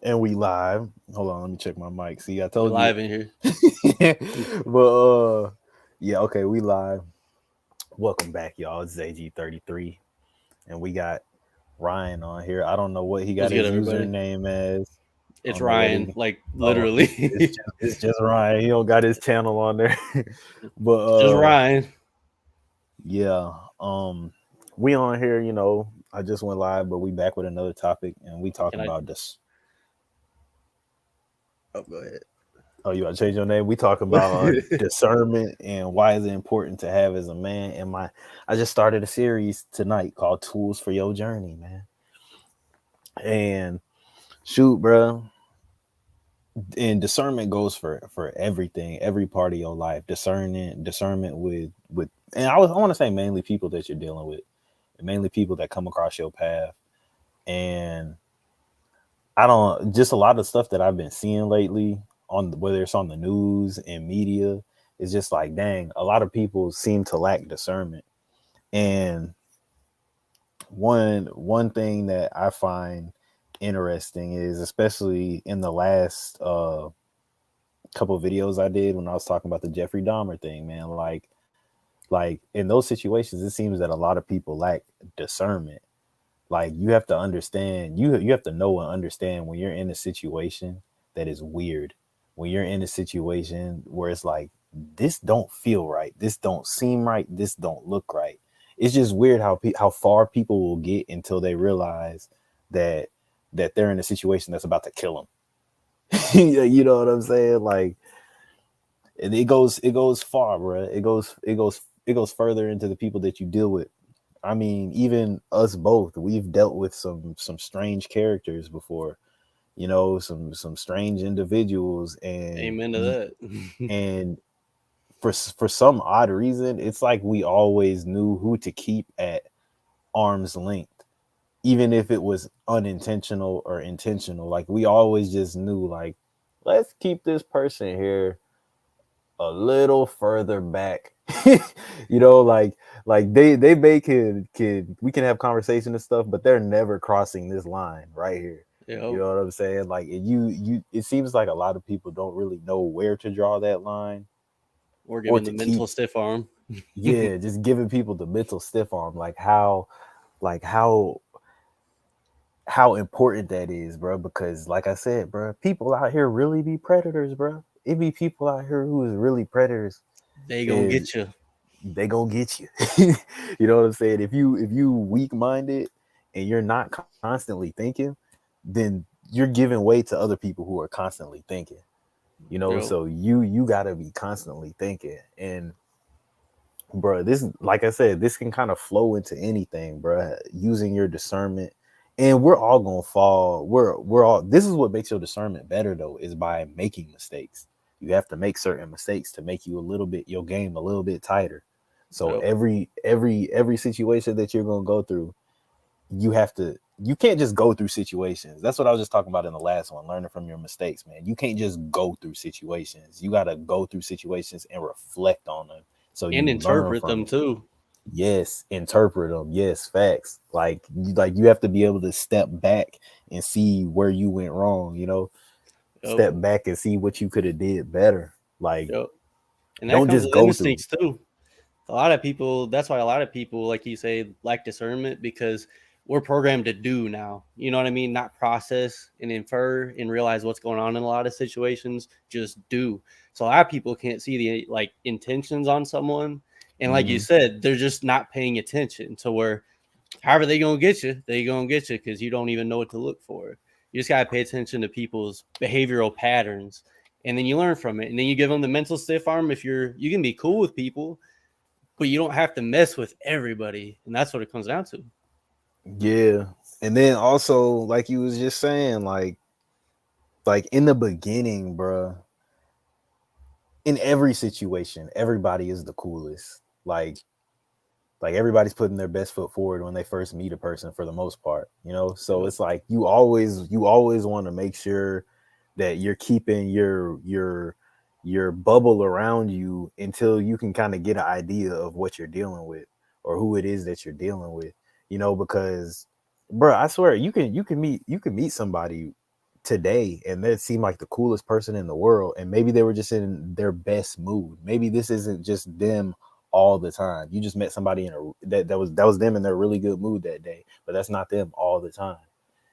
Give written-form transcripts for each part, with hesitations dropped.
And we live. Hold on, let me check my mic. See, I We're told you. live in here. But yeah, okay, we live. Welcome back, y'all. It's ZayTheGrayDemon, and we got Ryan on here. I don't know what he got What's good, his everybody? username as. I It's don't know what Ryan, he. like Oh, literally. it's just Ryan. He don't got his channel on there. But Just Ryan. yeah. We on here. I just went live, but we back with another topic, and we talking Can I? about this. Oh, go ahead. Oh, you want to change your name? We talk about discernment and why is it important to have as a man. I just started a series tonight called "Tools for Your Journey," man. And shoot, bro. And discernment goes for everything, every part of your life. Discernment with, and I want to say mainly people that you're dealing with, and mainly people that come across your path. And I don't just a lot of stuff that I've been seeing lately on whether it's on the news and media is just like, dang, a lot of people seem to lack discernment. And one thing that I find interesting is, especially in the last couple of videos I did when I was talking about the Jeffrey Dahmer thing, man, like in those situations, it seems that a lot of people lack discernment. Like you have to understand, you have to know and understand when you're in a situation that is weird, when you're in a situation where it's like, this don't feel right, this don't seem right, this don't look right. It's just weird how far people will get until they realize that they're in a situation that's about to kill them. You know what I'm saying? Like, and it goes far, bro. It goes further into the people that you deal with. I mean, even us both, we've dealt with some strange characters before, some strange individuals, Amen to that. and for some odd reason, it's like we always knew who to keep at arm's length, even if it was unintentional or intentional. Like we always just knew, like, let's keep this person here a little further back. Like they may can we can have conversation and stuff, but they're never crossing this line right here. You Yo, know what I'm saying? Like you it seems like a lot of people don't really know where to draw that line we're or giving to the keep. mental stiff arm. Yeah, just giving people the mental stiff arm, like how important that is, bro. Because like I said, bro, people out here really be predators, bro. It be people out here who is really predators. They gonna And get you. they gonna get you. You know what I'm saying? If you weak minded and you're not constantly thinking, then you're giving way to other people who are constantly thinking. Yo, So you gotta be constantly thinking. And bro, this, like I said, this can kind of flow into anything, bro. Using your discernment, and we're all gonna fall. We're all. This is what makes your discernment better, though, is by making mistakes. You have to make certain mistakes to make you a little bit your game a little bit tighter. So yo, every situation that you're gonna go through, you have to. You can't just go through situations. That's what I was just talking about in the last one, learning from your mistakes, man. You can't just go through situations. You got to go through situations and reflect on them so and you learn interpret from them it. too. Yes, interpret them. Yes, facts. Like you have to be able to step back and see where you went wrong. Yo, Step back and see what you could have did better. Like, yo, and that don't comes just with go through. instincts too. A lot of people, that's why a lot of people, like you say, lack discernment because we're programmed to do now. You know what I mean? Not process and infer and realize what's going on in a lot of situations. Just do. So a lot of people can't see the like intentions on someone. And like you Hmm. said, they're just not paying attention to where however they gonna get you, they gonna get you because you don't even know what to look for. You just gotta pay attention to people's behavioral patterns and then you learn from it. And then you give them the mental stiff arm if you can be cool with people but you don't have to mess with everybody, and that's what it comes down to. Yeah, and then also, like you was just saying, like in the beginning, bruh, in every situation, everybody is the coolest. Like everybody's putting their best foot forward when they first meet a person for the most part, so Yep. it's like you always want to make sure that you're keeping your bubble around you until you can kind of get an idea of what you're dealing with or who it is that you're dealing with, because bro, I swear you can meet somebody today and they seem like the coolest person in the world, and maybe they were just in their best mood. Maybe this isn't just them all the time. You just met somebody in that was them in their really good mood that day, but that's not them all the time.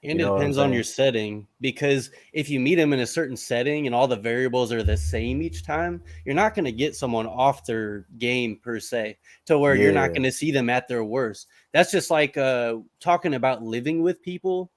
And You it know what I'm depends on your saying? setting, because if you meet them in a certain setting and all the variables are the same each time, you're not going to get someone off their game per se, to where you're not Yeah, going to see them at their worst. That's just like talking about living with people.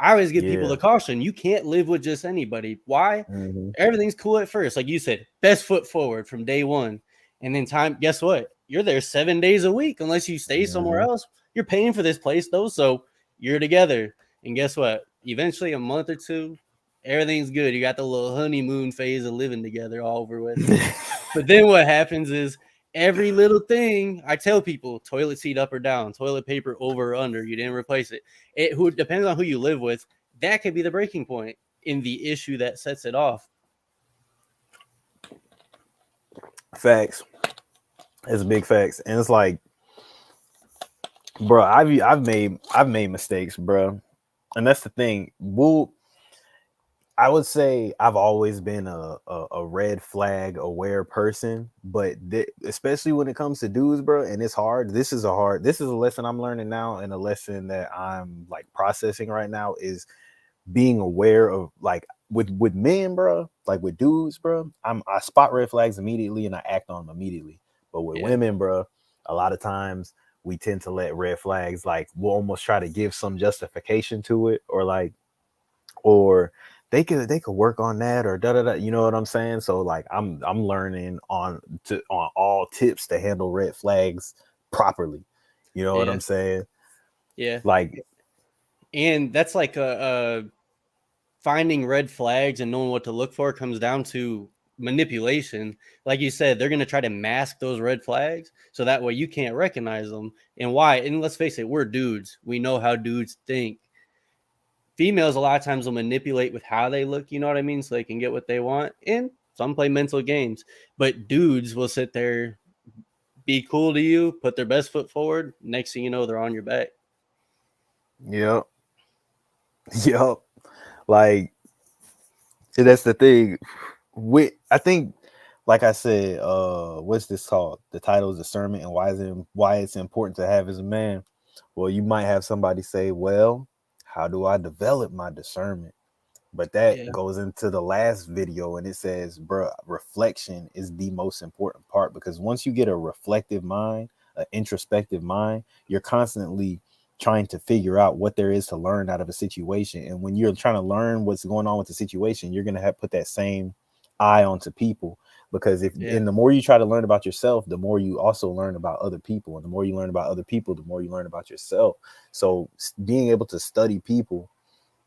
I always give people yeah. the caution: you can't live with just anybody. Why? Hmm. Everything's cool at first, like you said, best foot forward from day one, and then time. Guess what? You're there 7 days a week, unless you stay somewhere Hmm. else. You're paying for this place though, so you're together. And guess what? Eventually, a month or two, everything's good. You got the little honeymoon phase of living together all over with. But then what happens is every little thing I tell people: toilet seat up or down, toilet paper over or under. You didn't replace it. It who depends on who you live with. That could be the breaking point in the issue that sets it off. Facts. It's big facts, and it's like, bro, I've made mistakes, bro, and that's the thing. I would say I've always been a red flag aware person, but especially when it comes to dudes, bro, and it's hard. This is a lesson I'm learning now, and a lesson that I'm like processing right now is being aware of, like, with men, bro, like with dudes, bro. I spot red flags immediately and I act on them immediately. But with Yeah, women, bro, a lot of times we tend to let red flags, like, we'll almost try to give some justification to it, or like, or they could work on that, or da da da. You know what I'm saying? So like I'm learning on all tips to handle red flags properly. You know what yeah, I'm saying? yeah. Like, And that's like a finding red flags and knowing what to look for comes down to manipulation. Like you said, they're going to try to mask those red flags so that way you can't recognize them. And why? And let's face it, we're dudes. We know how dudes think. Females a lot of times will manipulate with how they look, you know what I mean, so they can get what they want. And some play mental games, but dudes will sit there, be cool to you, put their best foot forward. Next thing you know, they're on your back. yep, yep. Like, that's the thing. I think, like I said, what's this called? The title is Discernment, and why it's important to have as a man. Well, you might have somebody say, well, how do I develop my discernment? But that Yeah, goes into the last video, and it says, bro, reflection is the most important part, because once you get a reflective mind, an introspective mind, you're constantly trying to figure out what there is to learn out of a situation. And when you're trying to learn what's going on with the situation, you're going to have put that same eye onto people, because if yeah, and the more you try to learn about yourself, the more you also learn about other people, and the more you learn about other people, the more you learn about yourself. So being able to study people,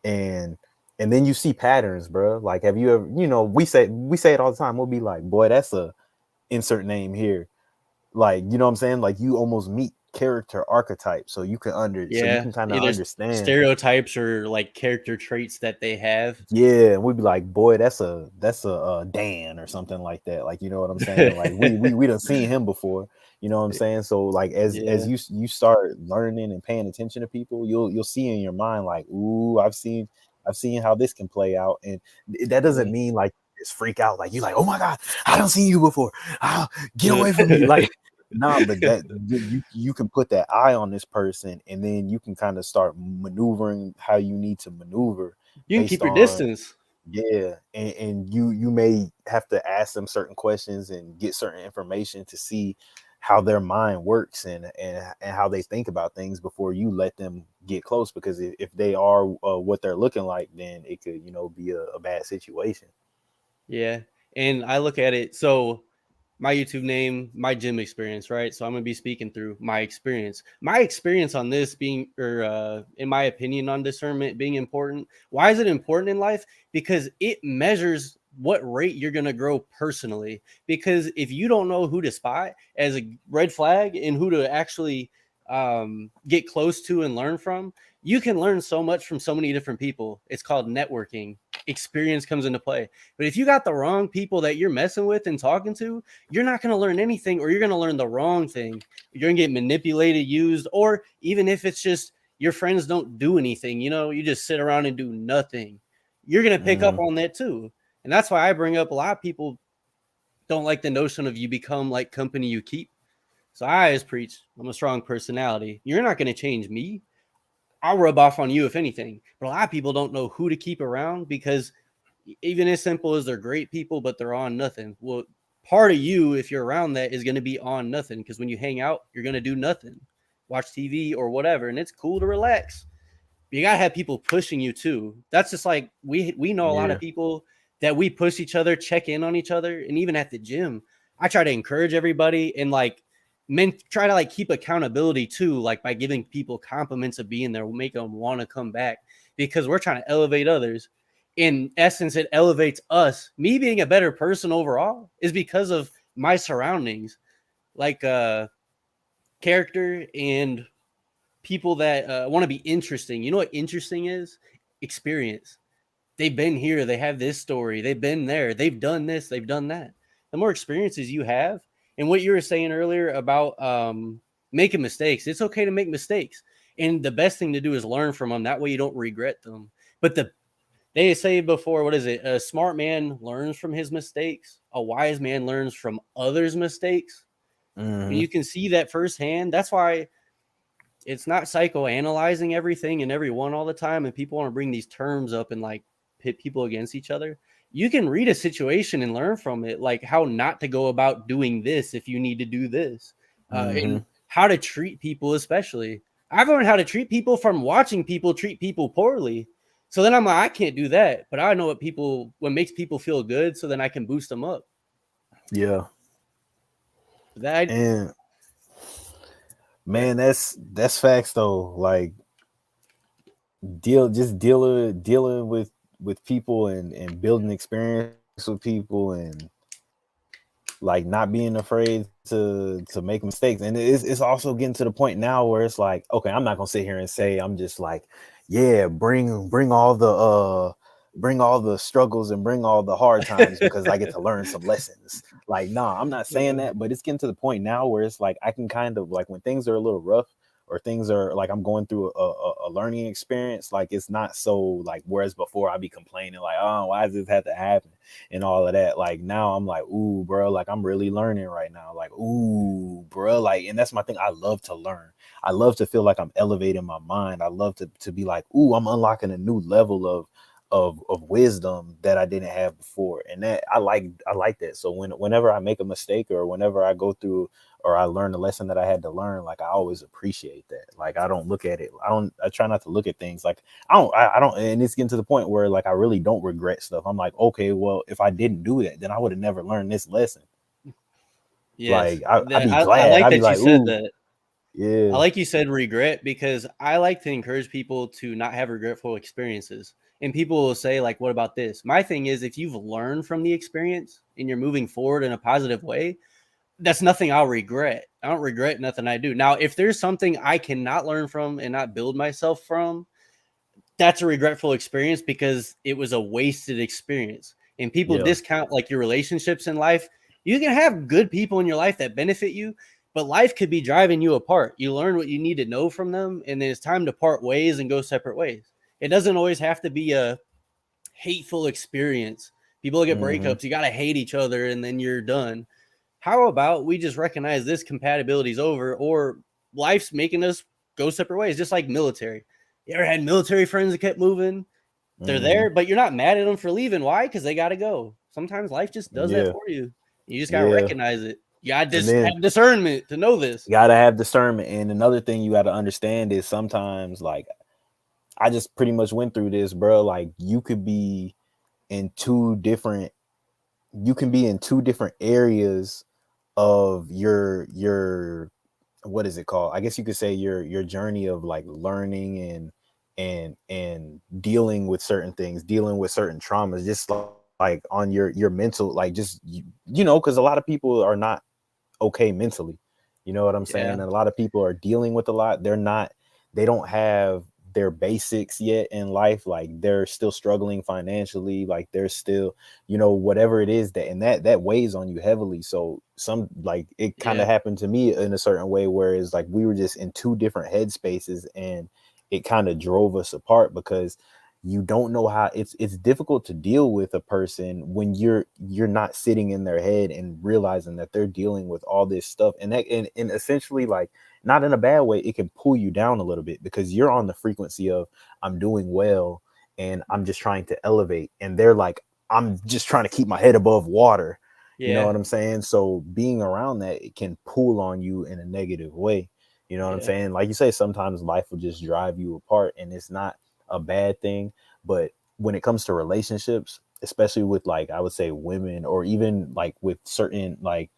and then you see patterns, bro. Like, have you ever, we say it all the time. We'll be like, boy, that's a insert name here. Like, you know what I'm saying? Like, you almost meet character archetypes, so you yeah. can kind of Either understand. stereotypes or like character traits that they have. Yeah, and we'd be like, boy, that's a Dan or something like that. Like, you know what I'm saying? Like, we done seen him before. You know what I'm saying? So like, as Yeah, you start learning and paying attention to people, you'll see in your mind, like, ooh, I've seen how this can play out. And that doesn't yeah. mean like just freak out, like you're like, oh my god, I don't see you before. Ah, get away from me. Like, nah, but that you can put that eye on this person, and then you can kind of start maneuvering how you need to maneuver You can based keep your on, distance. yeah, and you may have to ask them certain questions and get certain information to see how their mind works, and how they think about things before you let them get close, because if they are what they're looking like, then it could, be a bad situation. Yeah. And I look at it, so my YouTube name, my gym experience, right? So I'm gonna be speaking through my experience. My experience on this being, or in my opinion, on discernment being important. Why is it important in life? Because it measures what rate you're gonna grow personally. Because if you don't know who to spot as a red flag and who to actually get close to and learn from, you can learn so much from so many different people. It's called networking. Experience comes into play. But if you got the wrong people that you're messing with and talking to, you're not going to learn anything, or you're going to learn the wrong thing. You're going to get manipulated, used, or even if it's just your friends don't do anything, you just sit around and do nothing. you're going to pick up Mm-hmm. on that too. And that's why I bring up a lot of people don't like the notion of you become like company you keep. So I always preach, I'm a strong personality. You're not going to change me. I'll rub off on you if anything. But a lot of people don't know who to keep around because even as simple as they're great people, but they're on nothing. Well, part of you, if you're around that, is going to be on nothing because when you hang out, you're going to do nothing, watch TV or whatever, and it's cool to relax. But you gotta have people pushing you too. That's just like we know a lot of Yeah. people that we push each other, check in on each other, and even at the gym, I try to encourage everybody and like try to like keep accountability too, like by giving people compliments of being there, will make them want to come back because we're trying to elevate others. In essence, it elevates us. Me being a better person overall is because of my surroundings, like character and people that want to be interesting. You know what interesting is? Experience. They've been here. They have this story. They've been there. They've done this. They've done that. The more experiences you have, and what you were saying earlier about making mistakes, it's okay to make mistakes. And the best thing to do is learn from them. That way you don't regret them. But they say before, what is it? A smart man learns from his mistakes. A wise man learns from others' mistakes. When Mm-hmm. you can see that firsthand, that's why it's not psychoanalyzing everything and everyone all the time, and people want to bring these terms up and like pit people against each other. You can read a situation and learn from it, like how not to go about doing this if you need to do this, Mm-hmm. and how to treat people. Especially, I've learned how to treat people from watching people treat people poorly. So then I'm like, I can't do that, but I know what makes people feel good, so then I can boost them up. Yeah. That And I, man, that's facts though. Like dealing with people and building experience with people and like not being afraid to make mistakes. And it's also getting to the point now where it's like, okay, I'm not gonna sit here and say I'm just like, yeah, bring all the struggles and bring all the hard times because I get to learn some lessons. Like, nah, I'm not saying that, but it's getting to the point now where it's like I can kind of like when things are a little rough or things are like I'm going through a learning experience, like it's not so like whereas before I'd be complaining like, oh, why does this have to happen? And all of that. Like now I'm like, ooh, bro, like I'm really learning right now. Like, ooh, bro, like, and that's my thing. I love to learn. I love to feel like I'm elevating my mind. I love to be like, ooh, I'm unlocking a new level of wisdom that I didn't have before. And that I like that. So whenever I make a mistake or whenever I go through or I learn a lesson that I had to learn, like I always appreciate that. Like I don't look at it. I try not to look at things like I don't, and it's getting to the point where like I really don't regret stuff. I'm like, okay, well, if I didn't do that, then I would have never learned this lesson. yes, Like I'd be I glad. like I'd be that you like, said ooh, that. I yeah, like you said regret because I like to encourage people to not have regretful experiences. And people will say, like, what about this? My thing is, if you've learned from the experience and you're moving forward in a positive way, that's nothing I'll regret. I don't regret nothing I do. Now, if there's something I cannot learn from and not build myself from, that's a regretful experience because it was a wasted experience. And people yeah, discount like your relationships in life. You can have good people in your life that benefit you, but life could be driving you apart. You learn what you need to know from them, and then it's time to part ways and go separate ways. It doesn't always have to be a hateful experience. People get mm-hmm, breakups, you got to hate each other, and then you're done. How about we just recognize this compatibility is over, or life's making us go separate ways, just like military. You ever had military friends that kept moving? They're mm-hmm, there, but you're not mad at them for leaving. Why? Because they got to go. Sometimes life just does that yeah, for you. You just got to yeah. recognize it. You got to And just then have discernment to know this. you gotta have discernment. And another thing you gotta understand is sometimes like I just pretty much went through this, bro. Like in two different you can be in two different areas of your what is it called? I guess you could say your journey of like learning and dealing with certain things, dealing with certain traumas, just like on your mental, like just because a lot of people are not okay mentally. You know what I'm saying? Yeah. And a lot of people are dealing with a lot. They don't have their basics yet in life. Like they're still struggling financially. Like they're still, whatever it is that weighs on you heavily. So some like it kind Yeah. of happened to me in a certain way, whereas like we were just in two different headspaces and it kind of drove us apart because you don't know how it's difficult to deal with a person when you're not sitting in their head and realizing that they're dealing with all this stuff, and that and essentially, like, not in a bad way, it can pull you down a little bit because you're on the frequency of I'm doing well and I'm just trying to elevate, and they're like, I'm just trying to keep my head above water. You know Yeah. what I'm saying? So being around that, it can pull on you in a negative way. You know what I'm Yeah. saying? Like you say, sometimes life will just drive you apart, and it's not a bad thing. But when it comes to relationships, especially with, like, I would say women, or even like with certain like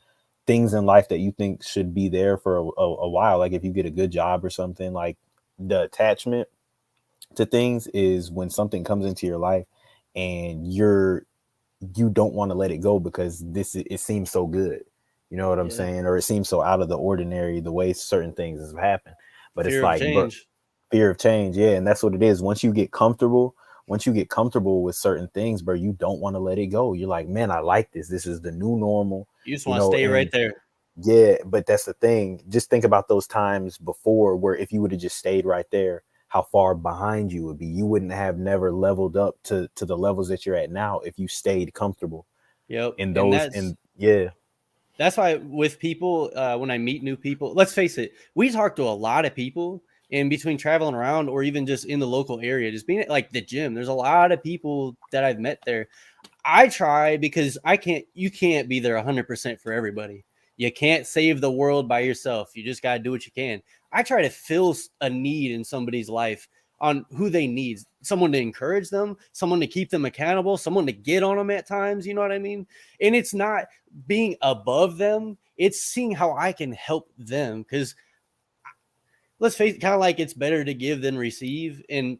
things in life that you think should be there for a while, like if you get a good job or something, like the attachment to things is when something comes into your life and you don't want to let it go because it seems so good. You know what I'm Yeah. saying? Or it seems so out of the ordinary the way certain things have happened. But it's Fear of like, bro, change. fear of change, yeah, and that's what it is. Once you get comfortable with certain things, bro, you don't want to let it go. You're like, man, I like this. This is the new normal, You just you want to know. stay right And there. yeah, but that's the thing. Just think about those times before where if you would have just stayed right there, how far behind you would be. You wouldn't have never leveled up to the levels that you're at now if you stayed comfortable Yep. in And those. And yeah, that's why with people, when I meet new people, let's face it, we talk to a lot of people in between traveling around or even just in the local area, just being at like the gym. There's a lot of people that I've met there. I try because you can't be there 100% for everybody. You can't save the world by yourself. You just got to do what you can. I try to fill a need in somebody's life on who they need, someone to encourage them, someone to keep them accountable, someone to get on them at times. You know what I mean? And it's not being above them, it's seeing how I can help them. Because let's face it, kind of like it's better to give than receive. And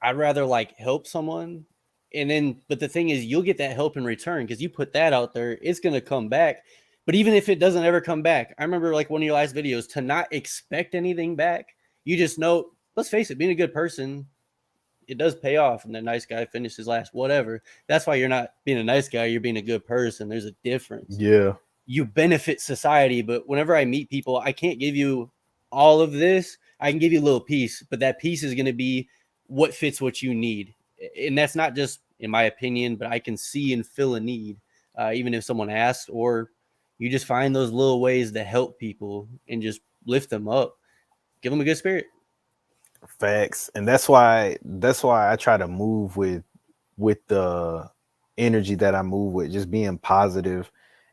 I'd rather like help someone. And then, but the thing is, you'll get that help in return because you put that out there, it's going to come back. But even if it doesn't ever come back, I remember like one of your last videos to not expect anything back. You just know, let's face it, being a good person, it does pay off. And the nice guy finishes last, whatever. That's why you're not being a nice guy, you're being a good person. There's a difference. yeah, You benefit society. But whenever I meet people, I can't give you all of this. I can give you a little piece, but that piece is going to be what fits what you need. And that's not just in my opinion, but I can see and fill a need, even if someone asks, or you just find those little ways to help people and just lift them up, give them a good spirit. facts. And that's why I try to move with the energy that I move with, just being positive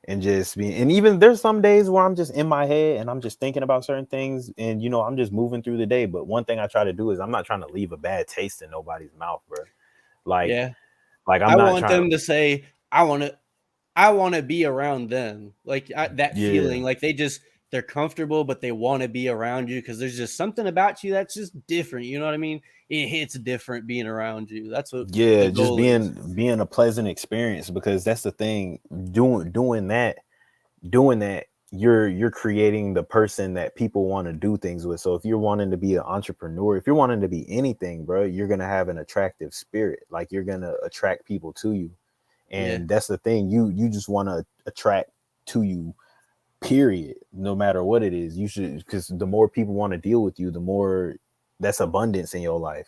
and just being. And even there's some days where I'm just in my head and I'm just thinking about certain things, and I'm just moving through the day. But one thing I try to do is I'm not trying to leave a bad taste in nobody's mouth, bro. Like Yeah. like I'm I not want trying to. them to say, I want to be around them. Like that Yeah. feeling, like they're comfortable, but they want to be around you because there's just something about you that's just different. You know what I mean? It hits different being around you. That's what the Yeah, just goal is. being a pleasant experience, because that's the thing. Doing that, you're creating the person that people want to do things with. So if you're wanting to be an entrepreneur, if you're wanting to be anything, bro, you're gonna have an attractive spirit. Like, you're gonna attract people to you, Yeah. and that's the thing. You just want to attract to you. Period. No matter what it is, you should, because the more people want to deal with you, the more that's abundance in your life.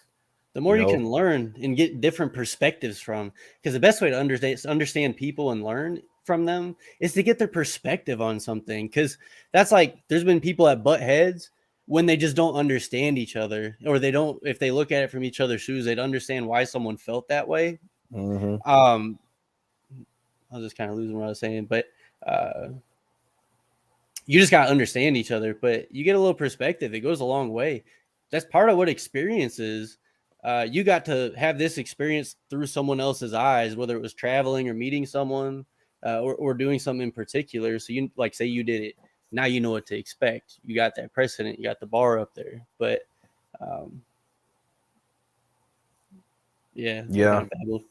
The You more you know. can learn and get different perspectives from, because the best way to understand people and learn from them is to get their perspective on something. Because that's like there's been people that butt heads when they just don't understand each other, or they don't, if they look at it from each other's shoes, they'd understand why someone felt that way. Hmm. um I was just kind of losing what I was saying, but uh you just got to understand each other. But you get a little perspective, it goes a long way. That's part of what experience is. You got to have this experience through someone else's eyes, whether it was traveling or meeting someone, or doing something in particular. So you, like, say you did it, now you know what to expect. You got that precedent, you got the bar up there. But um yeah, I Yeah. kind of babbled.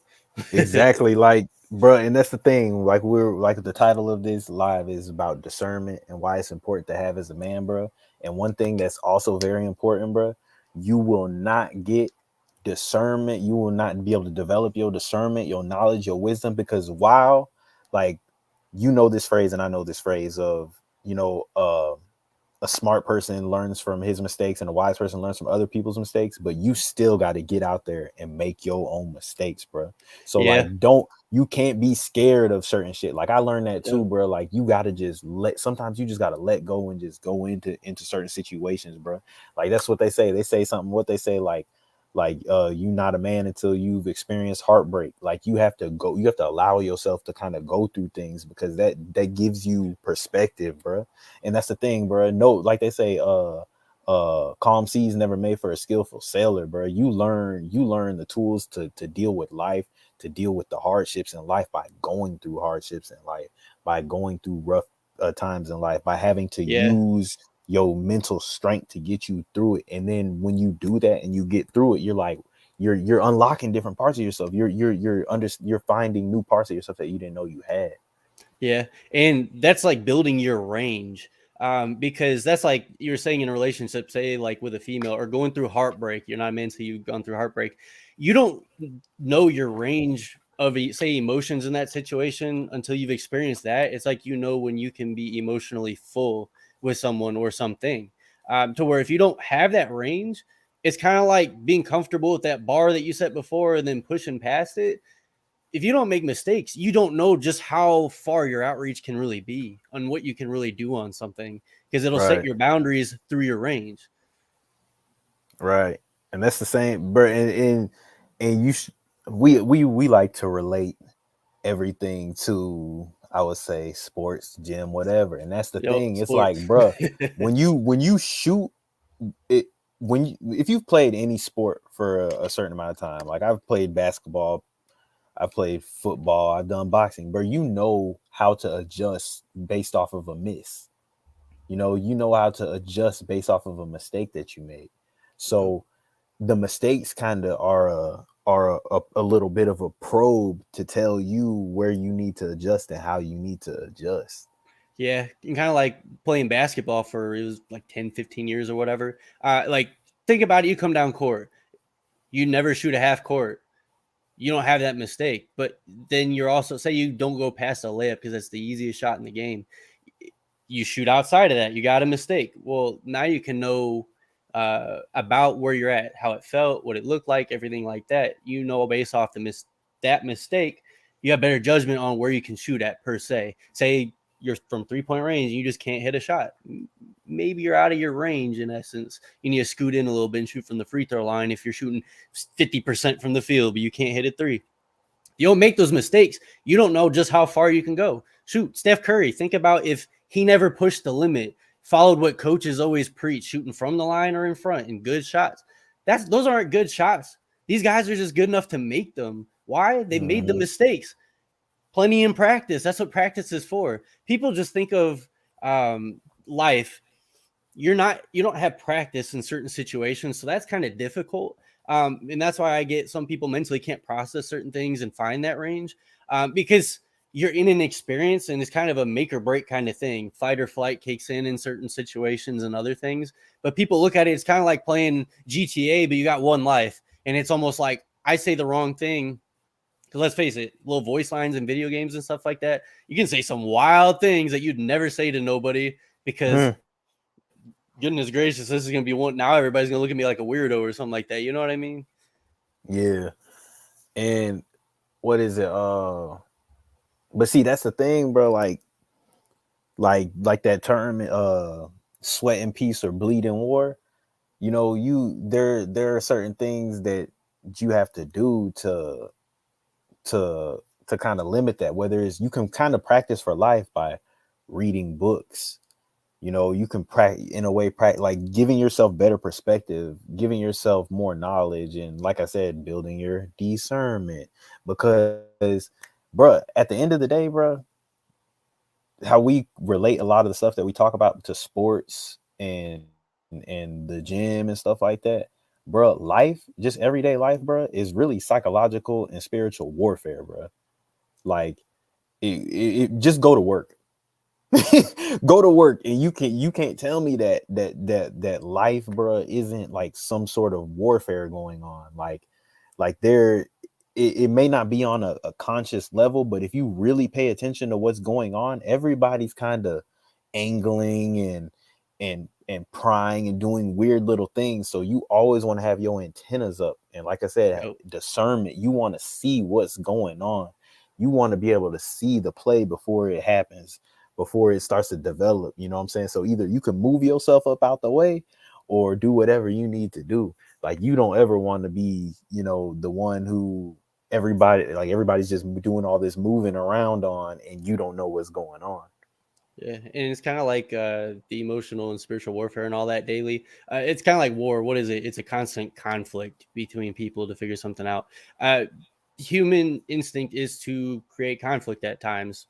Exactly, like, bro, and that's the thing. Like, we're like, the title of this live is about discernment and why it's important to have as a man, bro. And one thing that's also very important, bro, you will not get discernment. You will not be able to develop your discernment, your knowledge, your wisdom, because while, like, this phrase and I know this phrase of, you know, a smart person learns from his mistakes and a wise person learns from other people's mistakes, but you still got to get out there and make your own mistakes, bro. So Yeah. like, you can't be scared of certain shit. Like I learned that too, bro. Like you got to just sometimes you just got to let go and just go into certain situations, bro. Like that's what they say. They say something, what they say, you not a man until you've experienced heartbreak. Like you have to allow yourself to kind of go through things, because that gives you perspective, bro. And that's the thing, bro. No, like they say, calm seas never made for a skillful sailor, bro. You learn the tools to deal with life, to deal with the hardships in life by going through hardships in life, by going through rough times in life, by having to Yeah. use your mental strength to get you through it. And then when you do that and you get through it, you're like, you're unlocking different parts of yourself. You're finding new parts of yourself that you didn't know you had. Yeah. And that's like building your range. Because that's like you were saying in a relationship, say like with a female or going through heartbreak, you're not a man until you've gone through heartbreak. You don't know your range of say emotions in that situation until you've experienced that. It's like, you know, when you can be emotionally full with someone or something, to where if you don't have that range, it's kind of like being comfortable with that bar that you set before and then pushing past it. If you don't make mistakes, you don't know just how far your outreach can really be on what you can really do on something, because it'll set Right. your boundaries through your range. Right. And that's the same, bro. And we like to relate everything to, I would say, sports, gym, whatever. And that's the Yep, thing. It's like, sports. bro, when you shoot it, if you've played any sport for a certain amount of time, like I've played basketball, I've played football, I've done boxing, bro, you know how to adjust based off of a miss. You know how to adjust based off of a mistake that you made. Yep. So the mistakes kind of are a little bit of a probe to tell you where you need to adjust and how you need to adjust. Yeah, and kind of like playing basketball for, it was like 10, 15 years or whatever. Like, think about it. You come down court, you never shoot a half court. You don't have that mistake. But then you're also, say you don't go past a layup because that's the easiest shot in the game. You shoot outside of that, you got a mistake. Well, now you can know about where you're at, how it felt, what it looked like, everything like that. You know, based off that mistake, you have better judgment on where you can shoot at per se. Say you're from 3-point range and you just can't hit a shot. Maybe you're out of your range in essence. You need to scoot in a little bit and shoot from the free throw line if you're shooting 50% from the field, but you can't hit a three. You don't make those mistakes, you don't know just how far you can go. Shoot, Steph Curry, think about if he never pushed the limit, followed what coaches always preach, shooting from the line or in front and good shots. Those aren't good shots. These guys are just good enough to make them. Why? They made the Mm-hmm. mistakes. Plenty in practice. That's what practice is for. People just think of life, you don't have practice in certain situations, so that's kind of difficult. And that's why I get some people mentally can't process certain things and find that range, because you're in an experience and it's kind of a make or break kind of thing. Fight or flight kicks in certain situations and other things. But people look at it, it's kind of like playing GTA, but you got one life, and it's almost like I say the wrong thing. Because let's face it, little voice lines in video games and stuff like that, you can say some wild things that you'd never say to nobody, because goodness gracious, this is gonna be one. Now everybody's gonna look at me like a weirdo or something like that. You know what I mean? Yeah. And what is it? But see, that's the thing, bro. Like that term, sweat and peace or bleed in war. There are certain things that you have to do to to kind of limit that. Whether it's, you can kind of practice for life by reading books. You can practice in a way, like giving yourself better perspective, giving yourself more knowledge, and like I said, building your discernment. Because, bruh, at the end of the day, bruh, how we relate a lot of the stuff that we talk about to sports and the gym and stuff like that, bro, life, just everyday life, bro, is really psychological and spiritual warfare, bro. Like, just go to work. Go to work, and you can't tell me that life, bro, isn't like some sort of warfare going on. Like there, it may not be on a conscious level, but if you really pay attention to what's going on, everybody's kind of angling and prying and doing weird little things. So you always want to have your antennas up. And like I said, Yep. discernment, you want to see what's going on. You want to be able to see the play before it happens, before it starts to develop. You know what I'm saying? So either you can move yourself up out the way or do whatever you need to do. Like you don't ever want to be, you know, the one who everybody's just doing all this moving around on and you don't know what's going on. Yeah, and it's kind of like the emotional and spiritual warfare and all that daily. It's kind of like war. What is it? It's a constant conflict between people to figure something out. Uh, Human instinct is to create conflict at times,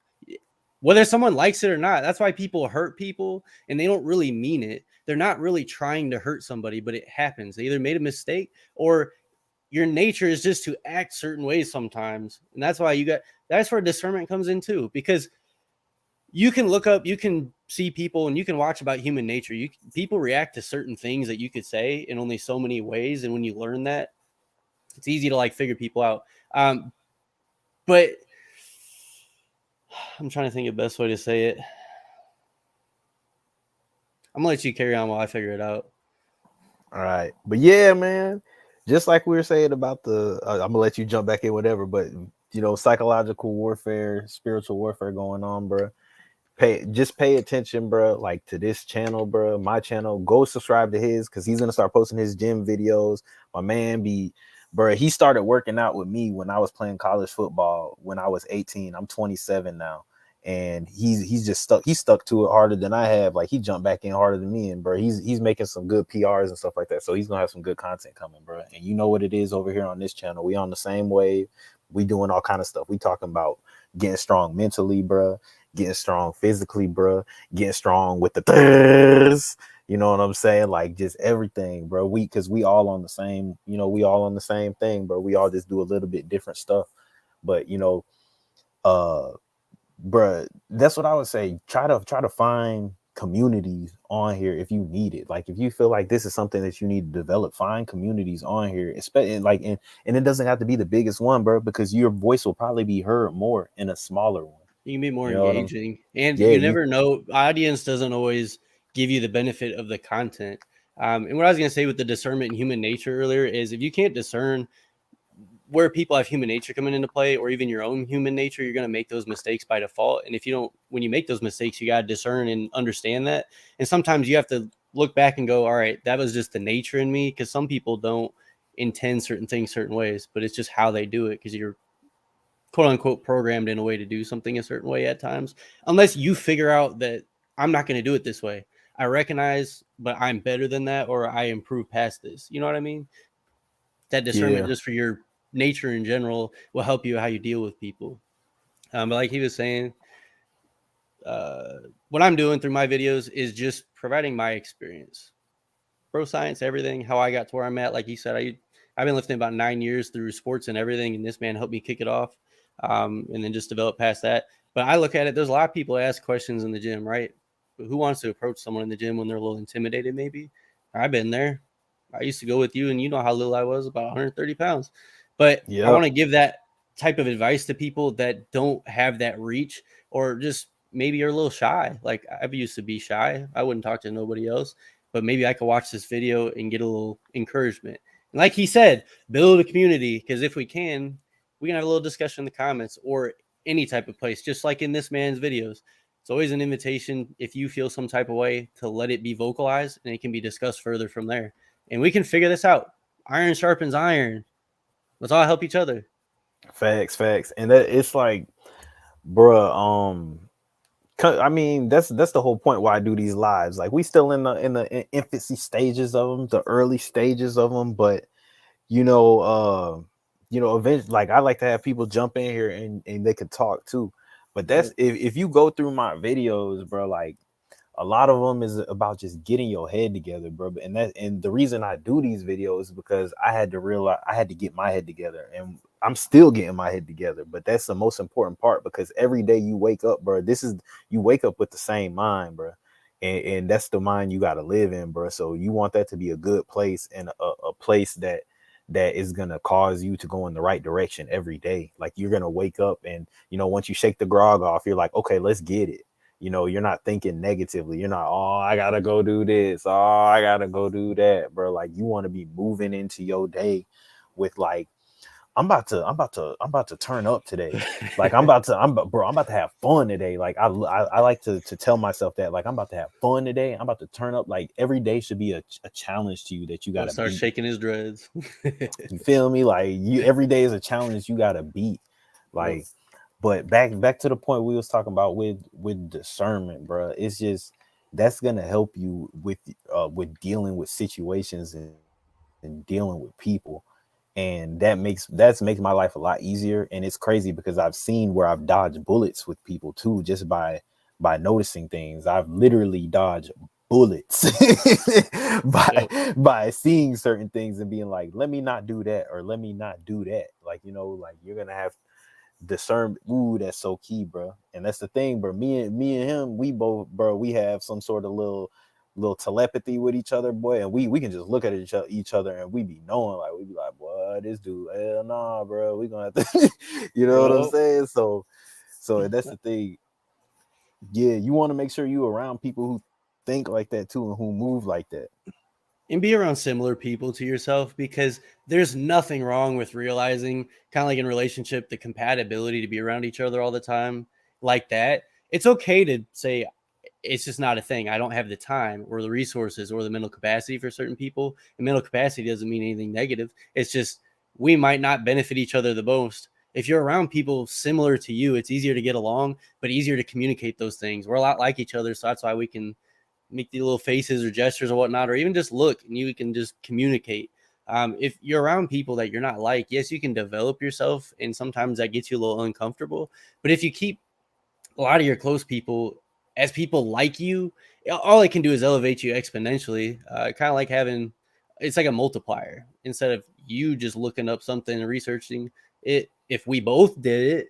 whether someone likes it or not. That's why people hurt people and they don't really mean it. They're not really trying to hurt somebody, but it happens. They either made a mistake or your nature is just to act certain ways sometimes. And that's why that's where discernment comes in too, because you can look up, you can see people and you can watch about human nature. People react to certain things that you could say in only so many ways. And when you learn that, it's easy to like figure people out. But I'm trying to think of the best way to say it. I'm gonna let you carry on while I figure it out. All right. But yeah, man, just like we were saying about I'm gonna let you jump back in, whatever. But you know, psychological warfare, spiritual warfare going on, bro. Pay attention, bro. Like to this channel, bro. My channel. Go subscribe to his because he's gonna start posting his gym videos. My man bro. He started working out with me when I was playing college football when I was 18. I'm 27 now. And he's just stuck. He's stuck to it harder than I have. Like he jumped back in harder than me, and bro, he's making some good PRs and stuff like that. So he's gonna have some good content coming, bro. And you know what it is over here on this channel. We on the same wave. We doing all kind of stuff. We talking about getting strong mentally, bro. Getting strong physically, bro. Getting strong with the things. You know what I'm saying? Like just everything, bro. Because we all on the same. You know, we all on the same thing, bro. We all just do a little bit different stuff, but you know, bruh, that's what I would say. Try to find communities on here if you need it. Like if you feel like this is something that you need to develop, find communities on here. Especially like and it doesn't have to be the biggest one, bro, because your voice will probably be heard more in a smaller one. You can be more You know what I'm engaging, and yeah, you you never know. Audience doesn't always give you the benefit of the content. And what I was gonna say with the discernment and human nature earlier is if you can't discern where people have human nature coming into play or even your own human nature, you're going to make those mistakes by default. And if you don't, when you make those mistakes, you got to discern and understand that. And sometimes you have to look back and go, all right, that was just the nature in me. Cause some people don't intend certain things certain ways, but it's just how they do it. Cause you're quote unquote programmed in a way to do something a certain way at times, unless you figure out that I'm not going to do it this way. I recognize, but I'm better than that, or I improve past this. You know what I mean? That discernment yeah. just for your nature in general will help you how you deal with people. But like he was saying, uh, what I'm doing through my videos is just providing my experience, bro science, everything, how I got to where I'm at. Like he said, I've been lifting about 9 years through sports and everything, and this man helped me kick it off, and then just develop past that. But I look at it, there's a lot of people ask questions in the gym, right? But who wants to approach someone in the gym when they're a little intimidated, maybe? I've been there. I used to go with you, and you know how little I was, about 130 pounds. But I Yep. want to give that type of advice to people that don't have that reach or just maybe you're a little shy. Like I used to be shy. I wouldn't talk to nobody else, but maybe I could watch this video and get a little encouragement. And like he said, build a community because if we can have a little discussion in the comments or any type of place, just like in this man's videos. It's always an invitation if you feel some type of way to let it be vocalized and it can be discussed further from there. And we can figure this out. Iron sharpens iron. Let's all help each other. Facts. And that it's like, bruh, I mean, that's the whole point why I do these lives. Like we still in the infancy stages of them, the early stages of them, but eventually, like I like to have people jump in here and they could talk too. But that's if you go through my videos, bro, like a lot of them is about just getting your head together, bro. And the reason I do these videos is because I had to realize I had to get my head together, and I'm still getting my head together. But that's the most important part because every day you wake up, bro. You wake up with the same mind, bro, and that's the mind you got to live in, bro. So you want that to be a good place and a place that is gonna cause you to go in the right direction every day. Like you're gonna wake up and once you shake the grog off, you're like, okay, let's get it. you're not thinking negatively. You're not, oh, I gotta go do this, oh, I gotta go do that, bro. Like, you want to be moving into your day with like, I'm about to turn up today. Like, I'm about to have fun today. Like, I like to tell myself that, like, I'm about to have fun today. I'm about to turn up. Like, every day should be a challenge to you that you got He'll to start beat. shaking his dreads. You feel me? Like, every day is a challenge you got to beat. Like, but back to the point we was talking about with discernment, bro. It's just, that's gonna help you with dealing with situations and dealing with people, and that's makes my life a lot easier. And it's crazy because I've seen where I've dodged bullets with people too, just by noticing things. I've literally dodged bullets by seeing certain things and being like, let me not do that, or let me not do that. Like, like, you're gonna have discern. Ooh, that's so key, bro. And that's the thing, bro. Me and him, we both, bro, we have some sort of little telepathy with each other, boy. And we can just look at each other and we be knowing, like, we be like, boy, this dude, hell nah, bro, we gonna have to you know what I'm saying? So that's the thing. Yeah, you want to make sure you around people who think like that too, and who move like that. And be around similar people to yourself, because there's nothing wrong with realizing, kind of like in a relationship, the compatibility to be around each other all the time like that. It's okay to say, it's just not a thing. I don't have the time or the resources or the mental capacity for certain people. And mental capacity doesn't mean anything negative. It's just, we might not benefit each other the most. If you're around people similar to you, it's easier to get along, but easier to communicate those things. We're a lot like each other, so that's why we can make the little faces or gestures or whatnot, or even just look, and you can just communicate. If you're around people that you're not like, yes, you can develop yourself, and sometimes that gets you a little uncomfortable. But if you keep a lot of your close people as people like you, all it can do is elevate you exponentially. Kind of like having, it's like a multiplier. Instead of you just looking up something and researching it, if we both did it,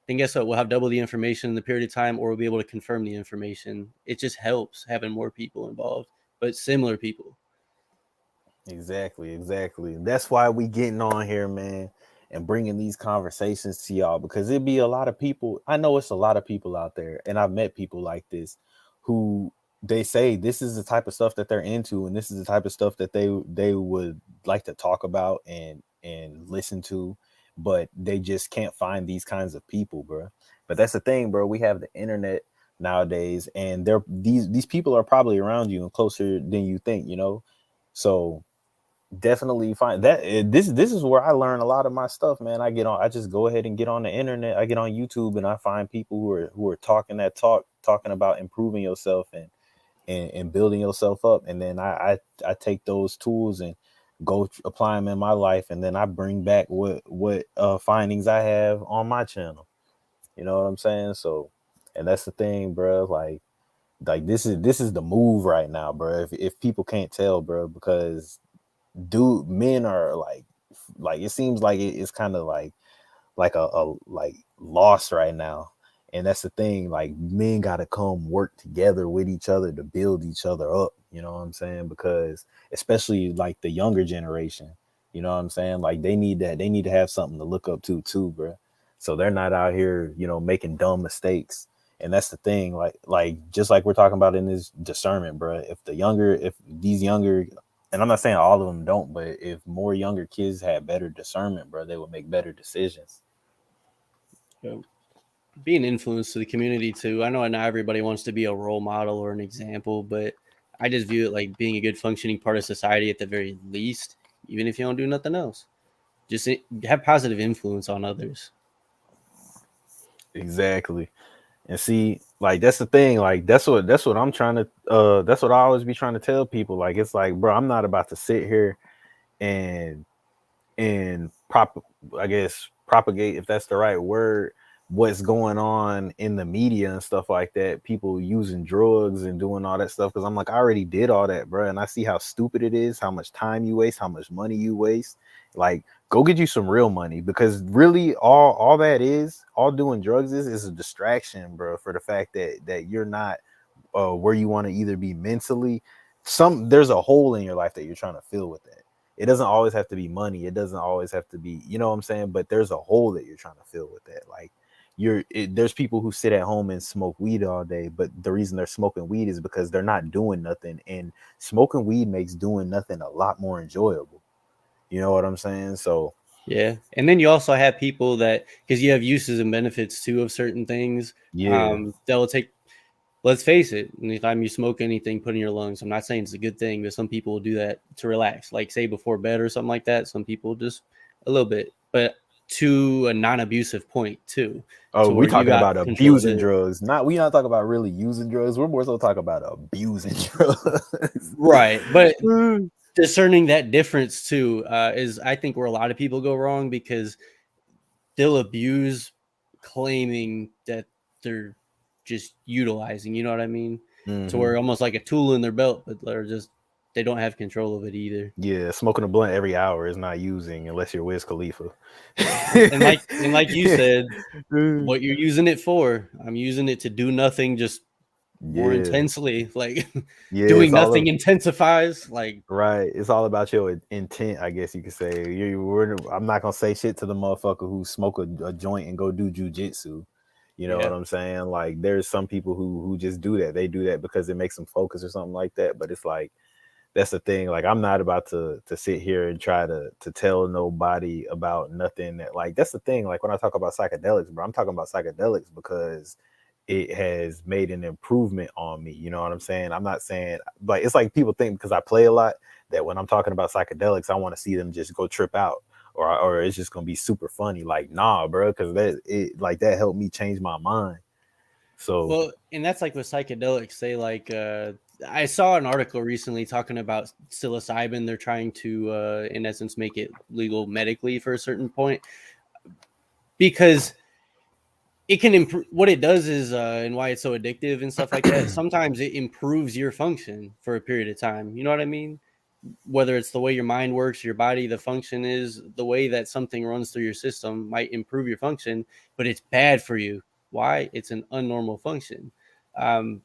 then guess what? We'll have double the information in the period of time, or we'll be able to confirm the information. It just helps having more people involved, but similar people. Exactly. That's why we getting on here, man, and bringing these conversations to y'all, because it'd be a lot of people. I know it's a lot of people out there, and I've met people like this who, they say this is the type of stuff that they're into, and this is the type of stuff that they would like to talk about and listen to, but they just can't find these kinds of people, bro. But that's the thing, bro. We have the internet nowadays, and these people are probably around you and closer than you think. So definitely find that this is where I learn a lot of my stuff, man. I just go ahead and get on the internet. I get on YouTube and I find people who are talking about improving yourself and building yourself up. And then I take those tools and go apply them in my life, and then I bring back what findings I have on my channel. You know what I'm saying? So, and that's the thing, bro. Like this is the move right now, bro. If people can't tell, bro, because men are like it seems like it's kind of like a like lost right now. And that's the thing, like, men got to come work together with each other to build each other up. You know what I'm saying? Because especially like the younger generation, you know what I'm saying? Like, they need to have something to look up to too, bro. So they're not out here, making dumb mistakes. And that's the thing, like just like we're talking about in this discernment, bro. If these younger, and I'm not saying all of them don't, but if more younger kids had better discernment, bro, they would make better decisions. Be an influence to the community too. I know not everybody wants to be a role model or an example, but I just view it like being a good functioning part of society at the very least, even if you don't do nothing else. Just have positive influence on others. Exactly. And see, like, that's the thing. Like, that's what I'm trying to that's what I always be trying to tell people. Like, it's like, bro, I'm not about to sit here and I guess propagate, if that's the right word, what's going on in the media and stuff like that, people using drugs and doing all that stuff, because I'm like, I already did all that, bro, and I see how stupid it is, how much time you waste, how much money you waste. Like, go get you some real money, because really all that is, all doing drugs is a distraction, bro, for the fact that you're not where you want to either be mentally. There's a hole in your life that you're trying to fill with that. It doesn't always have to be money. It doesn't always have to be, you know what I'm saying? But there's a hole that you're trying to fill with that. Like, there's people who sit at home and smoke weed all day, but the reason they're smoking weed is because they're not doing nothing, and smoking weed makes doing nothing a lot more enjoyable. You know what I'm saying? So Yeah. And then you also have people that, because you have uses and benefits too of certain things, yeah. they'll take, let's face it, anytime you smoke anything put in your lungs, I'm not saying it's a good thing, but some people will do that to relax, like say before bed or something like that. Some people just a little bit, but to a non-abusive point too, Oh, to we where you talking got about control of abusing it. drugs. We not talking about really using drugs. We're more so talking about abusing drugs. Right. But Mm. discerning that difference too is, I think, where a lot of people go wrong, because they'll abuse claiming that they're just utilizing, you know what I mean? To Hmm. where almost like a tool in their belt, but they don't have control of it either. Yeah, smoking a blunt every hour is not using unless you're Wiz Khalifa. And like you said, Mm. what you're using it for, I'm using it to do nothing, just more Yeah, intensely. Like yeah, doing nothing intensifies. Like, right. It's all about your intent, I guess you could say. I'm not gonna say shit to the motherfucker who smoke a joint and go do jujitsu. You know what yeah. I'm saying? Like, there's some people who just do that. They do that because it makes them focus or something like that. But it's like, that's the thing. Like, I'm not about to sit here and try to tell nobody about nothing that, like, that's the thing. Like, when I talk about psychedelics, bro, I'm talking about psychedelics because it has made an improvement on me. You know what I'm saying? I'm not saying, like, it's like people think because I play a lot that when I'm talking about psychedelics, I want to see them just go trip out, or it's just gonna be super funny. Like, nah, bro, because that helped me change my mind. So Well, and that's like with psychedelics. They like, I saw an article recently talking about psilocybin. They're trying to, in essence, make it legal medically for a certain point, because it can improve. What it does is, and why it's so addictive and stuff like that. Sometimes it improves your function for a period of time. You know what I mean? Whether it's the way your mind works, your body, the function is the way that something runs through your system might improve your function, but it's bad for you. Why? It's an unnormal function. Um,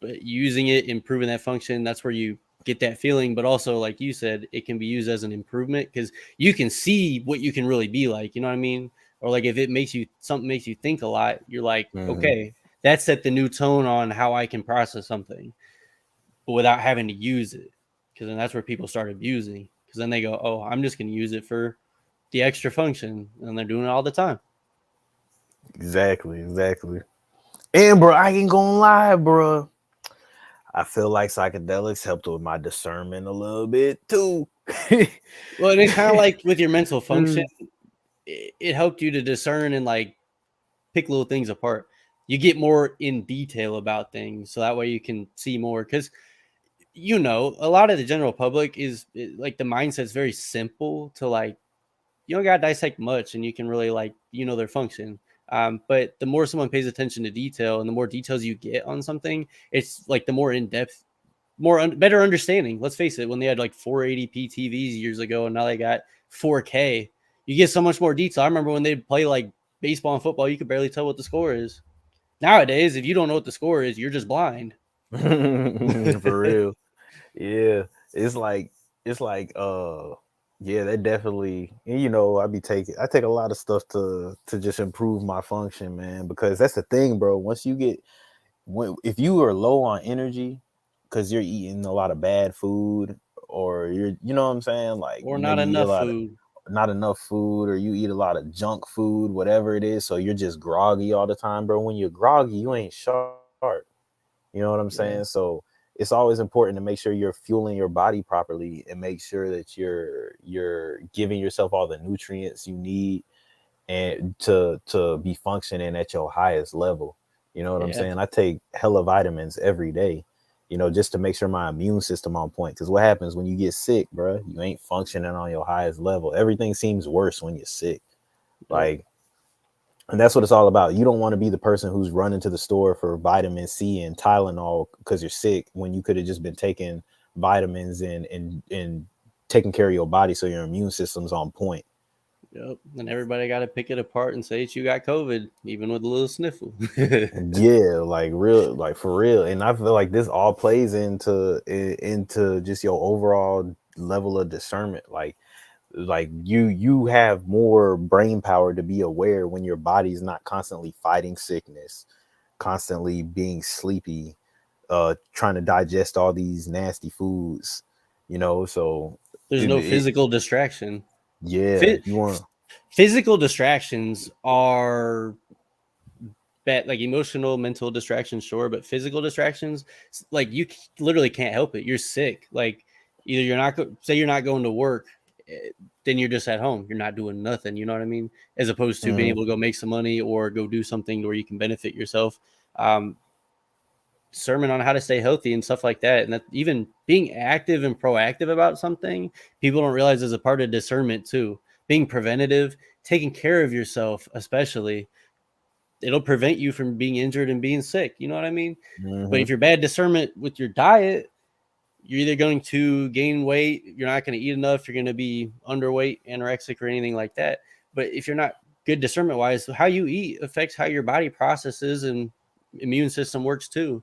but using it, improving that function, that's where you get that feeling. But also, like you said, it can be used as an improvement, because you can see what you can really be like. You know what I mean? Or like if it makes you, something makes you think a lot, you're like, mhm. okay, that set the new tone on how I can process something, but without having to use it. Because then that's where people start abusing. Because then they go, oh, I'm just going to use it for the extra function, and they're doing it all the time. Exactly. And bro, I ain't gonna lie, bro. I feel like psychedelics helped with my discernment a little bit too. Well, and it's kind of like with your mental function, Mm. it helped you to discern and like pick little things apart. You get more in detail about things, so that way you can see more. Because a lot of the general public is like, the mindset's very simple to like, you don't gotta dissect much, and you can really like, their function. But the more someone pays attention to detail, and the more details you get on something, it's like the more in depth, better understanding. Let's face it, when they had like 480p TVs years ago, and now they got 4K, you get so much more detail. I remember when they play like baseball and football, you could barely tell what the score is. Nowadays, if you don't know what the score is, you're just blind. For real. Yeah. It's like it's like yeah, that definitely, and I take a lot of stuff to just improve my function, man, because that's the thing, bro. If you are low on energy because you're eating a lot of bad food, or you know what I'm saying, like Or not maybe you eat a enough lot of food. not enough food, or you eat a lot of junk food, whatever it is, so you're just groggy all the time, bro. When you're groggy, you ain't sharp. You know what I'm saying? Yeah. So it's always important to make sure you're fueling your body properly, and make sure that you're giving yourself all the nutrients you need, and to be functioning at your highest level. You know what I'm Yeah. saying? I take hella vitamins every day, just to make sure my immune system on point. Because what happens when you get sick, bro? You ain't functioning on your highest level. Everything seems worse when you're sick. Yep. Like, and that's what it's all about. You don't want to be the person who's running to the store for vitamin C and Tylenol because you're sick, when you could have just been taking vitamins and taking care of your body so your immune system's on point. Yep. And everybody got to pick it apart and say that you got COVID, even with a little sniffle. Yeah, like real, like for real. And I feel like this all plays into just your overall level of discernment. Like, Like you have more brain power to be aware when your body's not constantly fighting sickness, constantly being sleepy, trying to digest all these nasty foods, you know. So There's no physical distraction. yeah, Phy- you want Physical distractions are bad, like emotional, mental distractions, sure, but physical distractions, like you literally can't help it. You're sick. Like either you're not say you're not going to work, then you're just at home. You're not doing nothing. You know what I mean? As opposed to being mm-hmm, able to go make some money or go do something where you can benefit yourself. Um, Sermon on how to stay healthy and stuff like that, and that even being active and proactive about something, people don't realize is a part of discernment too. Being preventative, taking care of yourself, especially, it'll prevent you from being injured and being sick. You know what I mean? But mm-hmm. if you're bad discernment with your diet, you're either going to gain weight, you're not going to eat enough, you're going to be underweight, anorexic, or anything like that. But if you're not good discernment wise, how you eat affects how your body processes and immune system works too.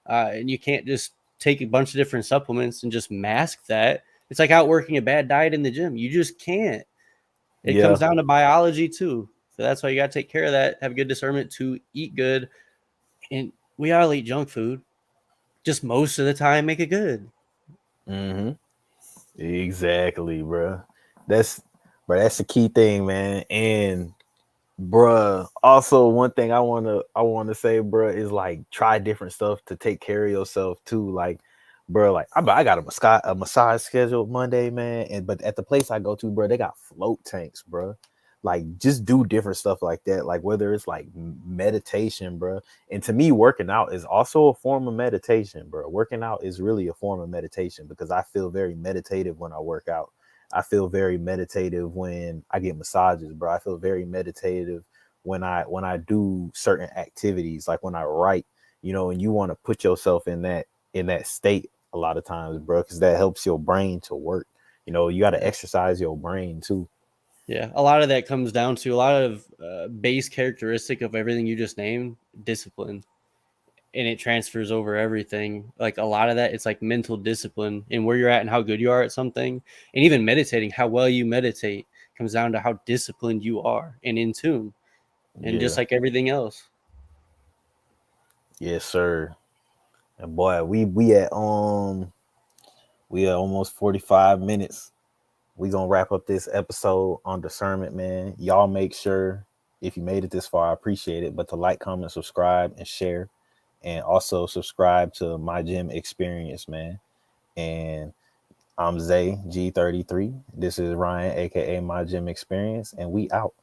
And you can't just take a bunch of different supplements and just mask that. It's like outworking a bad diet in the gym. You just can't. It comes Yeah. down to biology too. So that's why you got to take care of that. Have good discernment to eat good. And we all eat junk food. Just most of the time, make it good. Mm-hmm. Exactly, bro. That's that's the key thing, man. And bruh, also one thing I wanna say, bruh, is like try different stuff to take care of yourself too. Like, bruh, like I got a massage scheduled Monday, man. And but at the place I go to, bruh, they got float tanks, bruh. Like just do different stuff like that. Like whether it's like meditation, bruh. And to me, working out is also a form of meditation, bro. Working out is really a form of meditation because I feel very meditative when I work out. I feel very meditative when I get massages, bro. I feel very meditative when I do certain activities, like when I write, and you want to put yourself in that state a lot of times, bro, because that helps your brain to work. You got to Yeah. exercise your brain too. Yeah. A lot of that comes down to a lot of base characteristic of everything you just named, discipline. And it transfers over everything. Like a lot of that, it's like mental discipline and where you're at and how good you are at something. And even meditating, how well you meditate comes down to how disciplined you are and in tune. And just Yeah, like everything else. yes, sir. And boy, we at almost 45 minutes. We gonna wrap up this episode on discernment, man. Y'all make sure if you made it this far, I appreciate it, but to like, comment, subscribe, and share, and also subscribe to my gym experience, man. And I'm Zay G33. This is Ryan, aka My Gym Experience, and we out.